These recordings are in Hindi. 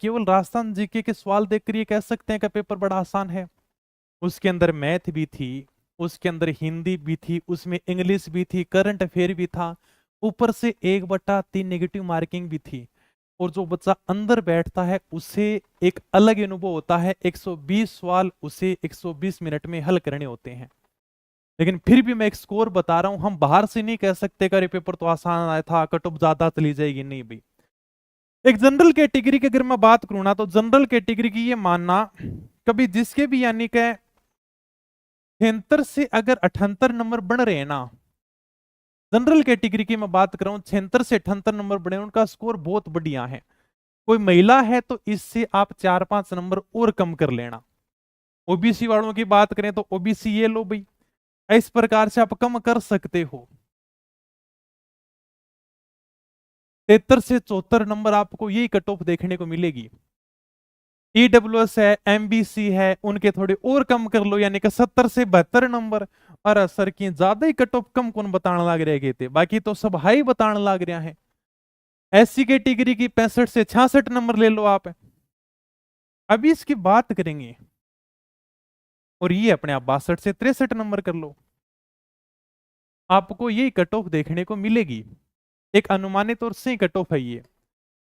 केवल राजस्थान जीके के सवाल देखकर ये कह सकते हैं कि पेपर बड़ा आसान है। उसके अंदर मैथ भी थी, उसके अंदर हिंदी भी थी, उसमें इंग्लिश भी थी, करंट अफेयर भी था, ऊपर से 1/3 नेगेटिव मार्किंग भी थी। और जो बच्चा अंदर बैठता है उसे एक अलग अनुभव होता है। 120 सवाल उसे 120 मिनट में हल करने होते हैं। लेकिन फिर भी मैं एक स्कोर बता रहा हूं, हम बाहर से नहीं कह सकते कि अरे पेपर तो आसान आया था, कट ऑफ ज्यादा चली जाएगी, नहीं भाई। एक जनरल कैटेगरी की अगर मैं बात करूं ना, तो जनरल कैटेगरी की ये मानना, कभी जिसके भी यानी कि 76 से अगर 78 नंबर बन रहे हैं ना, जनरल कैटेगरी की मैं बात कर रहा हूं, 76 से 78 नंबर बने, उनका स्कोर बहुत बढ़िया है। कोई महिला है तो इससे आप 4-5 नंबर और कम कर लेना। ओबीसी वालों की बात करें तो ओबीसी ये लो भाई, इस प्रकार से आप कम कर सकते हो। 73 से 74 नंबर आपको यही कट ऑफ देखने को मिलेगी। ईडब्ल्यूएस है, एमबीसी है, उनके थोड़े और कम कर लो, यानी कि 70 से 72 नंबर। और सर की ज्यादा ही कट ऑफ कम कौन बताने लग रहे थे, बाकी तो सब हाई बताने लग रहे हैं। एससी कैटेगरी की 65 से 66 नंबर ले लो आप। अभी इसकी बात करेंगे, और ये अपने आप 62 से 63 नंबर कर लो, आपको यही कट ऑफ देखने को मिलेगी। एक अनुमानित तौर से कट ऑफ है ये।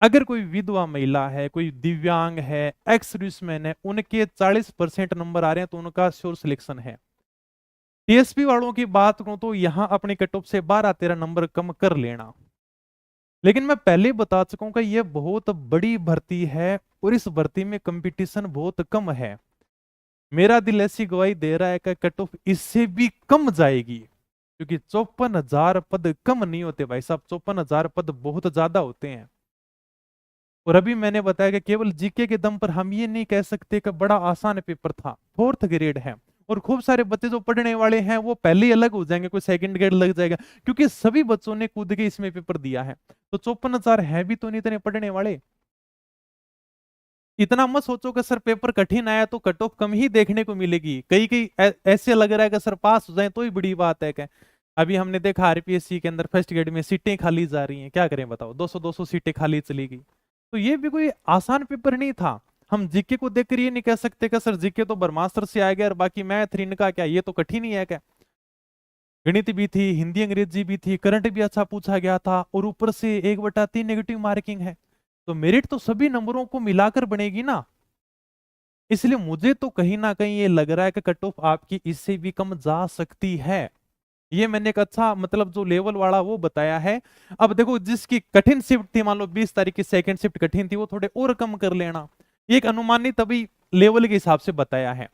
अगर कोई विधवा महिला है, कोई दिव्यांग है, एक्स सर्विसमैन है, उनके 40% नंबर आ रहे हैं तो उनका श्योर सिलेक्शन है। टीएसपी वालों की बात करूं तो यहां अपने कट ऑफ से 12-13 नंबर कम कर लेना। लेकिन मैं पहले बता चुका हूं कि यह बहुत बड़ी भर्ती है और इस भर्ती में कंपटीशन बहुत कम है। मेरा दिल ऐसी गवाही दे रहा है कि कट ऑफ इससे भी कम जाएगी, क्योंकि 54,000 पद कम नहीं होते भाई साहब, 54,000 पद बहुत ज्यादा होते हैं। और अभी मैंने बताया कि केवल जीके के दम पर हम ये नहीं कह सकते कि बड़ा आसान पेपर था, 4th ग्रेड है। और खूब सारे बच्चे जो पढ़ने वाले हैं वो पहले ही अलग हो जाएंगे, कोई 2nd ग्रेड लग जाएगा, क्योंकि सभी बच्चों ने कूद के इसमें पेपर दिया है। तो 54,000 है भी तो नहीं इतने पढ़ने वाले। इतना मत सोचो कि सर पेपर कठिन आया तो कट ऑफ कम ही देखने को मिलेगी। कई कई ऐसे लग रहा है कि सर पास हो जाए तो ही बड़ी बात है। क्या अभी हमने देखा आरपीएससी के अंदर फर्स्ट ग्रेड में सीटें खाली जा रही हैं, क्या करें बताओ, 200-200 सीटें खाली चली गई। तो ये भी कोई आसान पेपर नहीं था। हम जीके को देखकर ये नहीं कह सकते कि सर जीके तो ब्रह्मास्त्र से आ गया और बाकी मैथ इनका क्या, ये तो कठिन ही है क्या। गणित भी थी, हिंदी अंग्रेजी भी थी, करंट भी अच्छा पूछा गया था, और ऊपर से 1/3 नेगेटिव मार्किंग है। तो मेरिट तो सभी नंबरों को मिलाकर बनेगी ना। इसलिए मुझे तो कहीं ना कहीं ये लग रहा है कि कट ऑफ आपकी इससे भी कम जा सकती है। ये मैंने एक अच्छा मतलब जो लेवल वाला वो बताया है। अब देखो जिसकी कठिन शिफ्ट थी, मान लो 20 तारीख की 2nd शिफ्ट कठिन थी, वो थोड़े और कम कर लेना। ये एक अनुमानित अभी लेवल के हिसाब से बताया है।